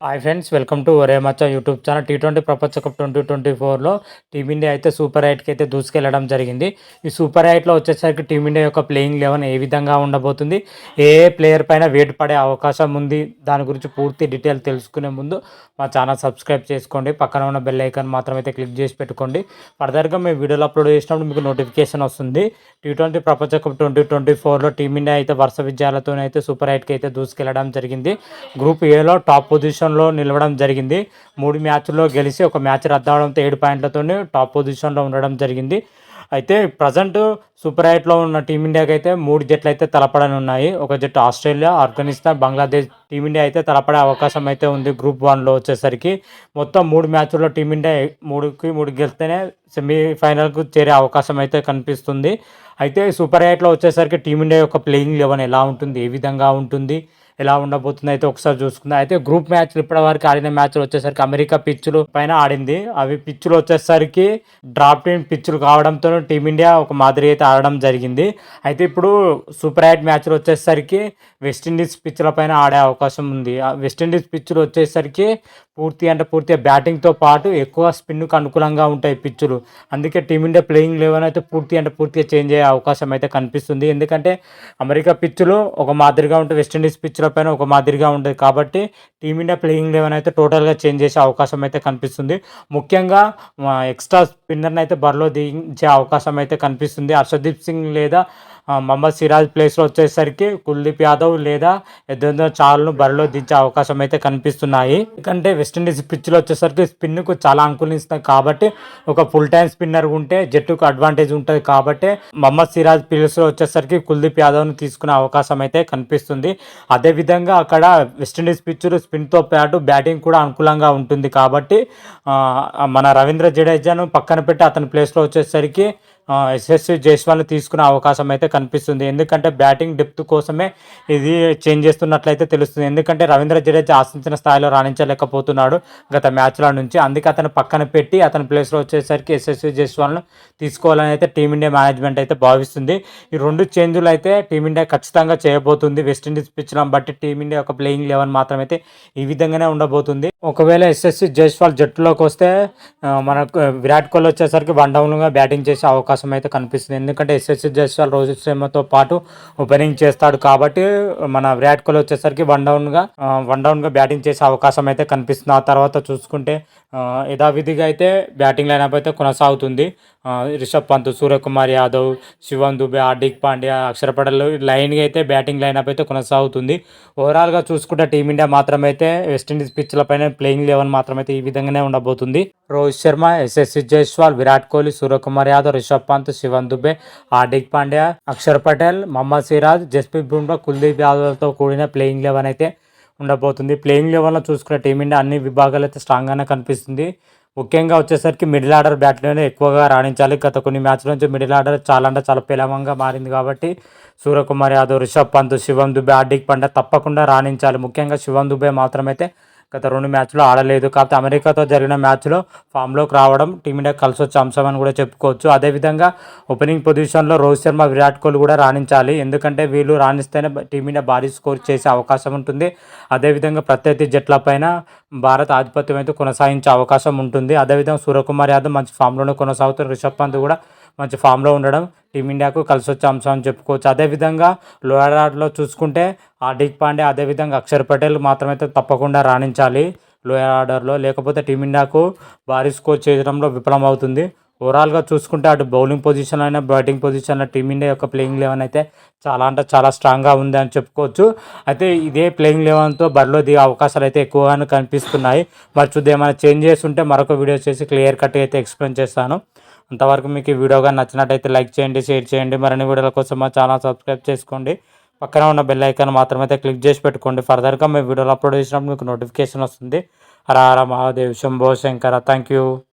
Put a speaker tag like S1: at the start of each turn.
S1: Hi friends, welcome to ఒరే మచ్చా YouTube channel. T20 ప్రపంచ cup 2024లో team India అయితే సూపర్ ఎయిట్కి అయితే దూసుకెళ్లడం జరిగింది. ఈ సూపర్ ఎయిట్లో వచ్చేసరికి టీమిండియా యొక్క ప్లేయింగ్ 11 ఏ విధంగా ఉండబోతుంది, ఏ ఏ ప్లేయర్ పైన వేటు పడే అవకాశం ఉంది, దాని గురించి పూర్తి డీటెయిల్ తెలుసుకునే ముందు మా ఛానల్ సబ్స్క్రైబ్ చేసుకోండి. పక్కన ఉన్న బెల్ ఐకాన్ మాత్రం అయితే క్లిక్ చేసి పెట్టుకోండి. ఫర్దర్గా మేము వీడియోలు అప్లోడ్ చేసినప్పుడు మీకు నోటిఫికేషన్ వస్తుంది. టీ20 ప్రపంచ కప్ 2024లో టీమిండియా అయితే వరుస విజయాలతోనైతే సూపర్ ఎయిట్కి అయితే దూసుకెళ్లడం జరిగింది. గ్రూప్ ఏలో టాప్ పొజిషన్లో నిలవడం జరిగింది. 3 మ్యాచ్ల్లో గెలిచి ఒక మ్యాచ్ రద్దవడంతో 7 పాయింట్లతో టాప్ పొజిషన్లో ఉండడం జరిగింది. అయితే ప్రజెంట్ సూపర్ ఎయిట్లో ఉన్న టీమిండియాకి అయితే 3 జట్లు అయితే తలపడని ఉన్నాయి. ఒక జట్టు ఆస్ట్రేలియా, ఆఫ్ఘనిస్తాన్, బంగ్లాదేశ్. టీమిండియా అయితే తలపడే అవకాశం అయితే ఉంది. గ్రూప్ 1లో వచ్చేసరికి మొత్తం 3 మ్యాచ్ల్లో టీమిండియా 3కి 3 గెలిస్తేనే సెమీఫైనల్కు చేరే అవకాశం అయితే కనిపిస్తుంది. అయితే సూపర్ ఎయిట్లో వచ్చేసరికి టీమిండియా యొక్క ప్లేయింగ్ 11 ఎలా ఉంటుంది, ఏ విధంగా ఉంటుంది, ఎలా ఉండబోతుంది అయితే ఒకసారి చూసుకుందాం. అయితే గ్రూప్ మ్యాచ్లు ఇప్పటివరకు ఆడిన మ్యాచ్లు వచ్చేసరికి అమెరికా పిచ్చులు పైన ఆడింది. అవి పిచ్చులు వచ్చేసరికి డ్రాఫ్టింగ్ పిచ్చులు కావడంతో టీమిండియా ఒక మాదిరి అయితే ఆడడం జరిగింది. అయితే ఇప్పుడు సూపర్ ఎయిట్ మ్యాచ్లు వచ్చేసరికి వెస్టిండీస్ పిచ్చుల పైన ఆడే అవకాశం ఉంది. ఆ వెస్టిండీస్ పిచ్చులు వచ్చేసరికి పూర్తిగా బ్యాటింగ్తో పాటు ఎక్కువ స్పిన్కు అనుకూలంగా ఉంటాయి పిచ్చులు. అందుకే టీమిండియా ప్లేయింగ్ 11 అయితే పూర్తిగా చేంజ్ అయ్యే అవకాశం అయితే కనిపిస్తుంది. ఎందుకంటే అమెరికా పిచ్చులు ఒక మాదిరిగా ఉంటాయి, వెస్టిండీస్ పిచ్చుల పైన ఒక మాదిరిగా ఉంటుంది. కాబట్టి టీమిండియా ప్లేయింగ్ 11 అయితే టోటల్గా చేంజ్ చేసే అవకాశం అయితే కనిపిస్తుంది. ముఖ్యంగా ఎక్స్ట్రా స్పిన్నర్ని అయితే బరిలో దించే అవకాశం అయితే కనిపిస్తుంది. హర్షదీప్ సింగ్ లేదా మహమ్మద్ సిరాజ్ ప్లేస్లో వచ్చేసరికి కుల్దీప్ యాదవ్ లేదా యజేంద్ర చాహల్ను బరిలో దించే అవకాశం అయితే కనిపిస్తున్నాయి. ఎందుకంటే వెస్టిండీస్ పిచ్లో వచ్చేసరికి స్పిన్కు చాలా అనుకూలిస్తాయి. కాబట్టి ఒక ఫుల్ టైం స్పిన్నర్ ఉంటే జట్టుకు అడ్వాంటేజ్ ఉంటుంది. కాబట్టి మహమ్మద్ సిరాజ్ ప్లేస్లో వచ్చేసరికి కుల్దీప్ యాదవ్ను తీసుకునే అవకాశం అయితే కనిపిస్తుంది. అదేవిధంగా అక్కడ వెస్టిండీస్ పిచ్చులు స్పిన్తో పాటు బ్యాటింగ్ కూడా అనుకూలంగా ఉంటుంది. కాబట్టి మన రవీంద్ర జడేజాను పక్కన పెట్టి అతని ప్లేస్లో వచ్చేసరికి యశస్వి జైస్వాల్ని తీసుకునే అవకాశం అయితే కనిపిస్తుంది. ఎందుకంటే బ్యాటింగ్ డెప్త్ కోసమే ఇది చేంజ్ చేస్తున్నట్లయితే తెలుస్తుంది. ఎందుకంటే రవీంద్ర జడేజా ఆశించిన స్థాయిలో రాణించలేకపోతున్నాడు గత మ్యాచ్ల నుంచి. అందుకే అతను పక్కన పెట్టి అతని ప్లేస్లో వచ్చేసరికి యశస్వి జైస్వాల్ను తీసుకోవాలని అయితే టీమిండియా మేనేజ్మెంట్ అయితే భావిస్తుంది. ఈ 2 చేంజ్లు అయితే టీమిండియా ఖచ్చితంగా చేయబోతుంది. వెస్టిండీస్ పిచ్లను బట్టి టీమిండియా ఒక ప్లేయింగ్ 11 మాత్రమైతే ఈ విధంగానే ఉండబోతుంది. ఒకవేళ యశస్వి జైస్వాల్ జట్టులోకి వస్తే మనకు విరాట్ కోహ్లీ వచ్చేసరికి 1 డౌన్గా బ్యాటింగ్ చేసే అవకాశం అయితే కనిపిస్తుంది. ఎందుకంటే యశస్వి జైస్వాల్ రోహిత్ శర్మతో పాటు ఓపెనింగ్ చేస్తాడు. కాబట్టి మన విరాట్ కోహ్లీ వచ్చేసరికి 1 డౌన్గా బ్యాటింగ్ చేసే అవకాశం అయితే కనిపిస్తుంది. ఆ తర్వాత చూసుకుంటే యథావిధిగా అయితే బ్యాటింగ్ లైనప్ అయితే కొనసాగుతుంది. రిషబ్ పంత్, సూర్యకుమార్ యాదవ్, శివం దుబే, హార్దిక్ పాండ్యా, అక్షర్ పటేల్ లైన్గా అయితే బ్యాటింగ్ లైనప్ అయితే కొనసాగుతుంది. ఓవరాల్గా చూసుకుంటే టీమిండియా మాత్రమైతే వెస్టిండీస్ పిచ్ల పైన ప్లేయింగ్ 11 మాత్రమైతే ఈ విధంగానే ఉండబోతుంది. రోహిత్ శర్మ, యశస్వి జైస్వాల్, విరాట్ కోహ్లీ, సూర్యకుమార్ యాదవ్, రిషబ్ పంత్, శివం దుబే, హార్దిక్ పాండ్యా, అక్షర్ పటేల్, మహమ్మద్ సిరాజ్, జస్ప్రీత్ బుమ్రా, కుల్దీప్ యాదవ్తో కూడిన ప్లేయింగ్ 11 అయితే ఉండబోతుంది. ప్లేయింగ్ 11లో చూసుకున్న టీమిండియా అన్ని విభాగాలు అయితే స్ట్రాంగ్గానే కనిపిస్తుంది. ముఖ్యంగా వచ్చేసరికి మిడిల్ ఆర్డర్ బ్యాట్లోనే ఎక్కువగా రాణించాలి. గత కొన్ని మ్యాచ్ల నుంచి మిడిల్ ఆర్డర్ చాలా పేలవంగా మారింది. కాబట్టి సూర్యకుమార్ యాదవ్, రిషబ్ పంత్, శివం దుబే, హార్దిక్ పాండ్యా తప్పకుండా రాణించాలి. ముఖ్యంగా శివం దుబే మాత్రమైతే గత 2 మ్యాచ్లో ఆడలేదు. కాకపోతే అమెరికాతో జరిగిన మ్యాచ్లో ఫామ్లోకి రావడం టీమిండియా కలిసి వచ్చే అంశం అని కూడా చెప్పుకోవచ్చు. అదేవిధంగా ఓపెనింగ్ పొజిషన్లో రోహిత్ శర్మ, విరాట్ కోహ్లీ కూడా రాణించాలి. ఎందుకంటే వీళ్ళు రాణిస్తేనే టీమిండియా భారీ స్కోర్ చేసే అవకాశం ఉంటుంది. అదేవిధంగా ప్రత్యర్థి జట్లపైన భారత్ ఆధిపత్యం అయితే కొనసాగించే అవకాశం ఉంటుంది. అదేవిధంగా సూర్యకుమార్ యాదవ్ మంచి ఫామ్లోనే కొనసాగుతారు. రిషబ్ పంత్ కూడా మంచి ఫామ్లో ఉండడం టీమిండియాకు కలిసి వచ్చే అంశం అని చెప్పుకోవచ్చు. అదేవిధంగా లోయర్ ఆర్డర్లో చూసుకుంటే హార్దిక్ పాండ్యా, అదేవిధంగా అక్షర్ పటేల్ మాత్రమైతే తప్పకుండా రాణించాలి లోయర్ ఆర్డర్లో. లేకపోతే టీమిండియాకు భారీ స్కోర్ చేయడంలో విఫలమవుతుంది. ఓవరాల్గా చూసుకుంటే అటు బౌలింగ్ పొజిషన్ అయినా బ్యాటింగ్ పొజిషన్లో టీమిండియా యొక్క ప్లేయింగ్ 11 అయితే చాలా స్ట్రాంగ్గా ఉంది అని చెప్పుకోవచ్చు. అయితే ఇదే ప్లేయింగ్ 11తో బరిలో దిగే అవకాశాలు అయితే ఎక్కువగానే కనిపిస్తున్నాయి. మరి చూద్దాం, ఏమైనా చేంజ్ చేసి ఉంటే మరొక వీడియో చేసి క్లియర్ కట్గా అయితే ఎక్స్ప్లెయిన్ చేస్తాను. అంతవరకు మీకు ఈ వీడియోగా నచ్చినట్టయితే లైక్ చేయండి, షేర్ చేయండి. మరిన్ని వీడియోల కోసం మా ఛానల్ సబ్స్క్రైబ్ చేసుకోండి. పక్కన ఉన్న బెల్ ఐకాన్ మాత్రమైతే క్లిక్ చేసి పెట్టుకోండి. ఫర్దర్గా మేము వీడియోలు అప్లోడ్ చేసినప్పుడు మీకు నోటిఫికేషన్ వస్తుంది. హర హర మహాదేవ్, శంభో శంకర. Thank you.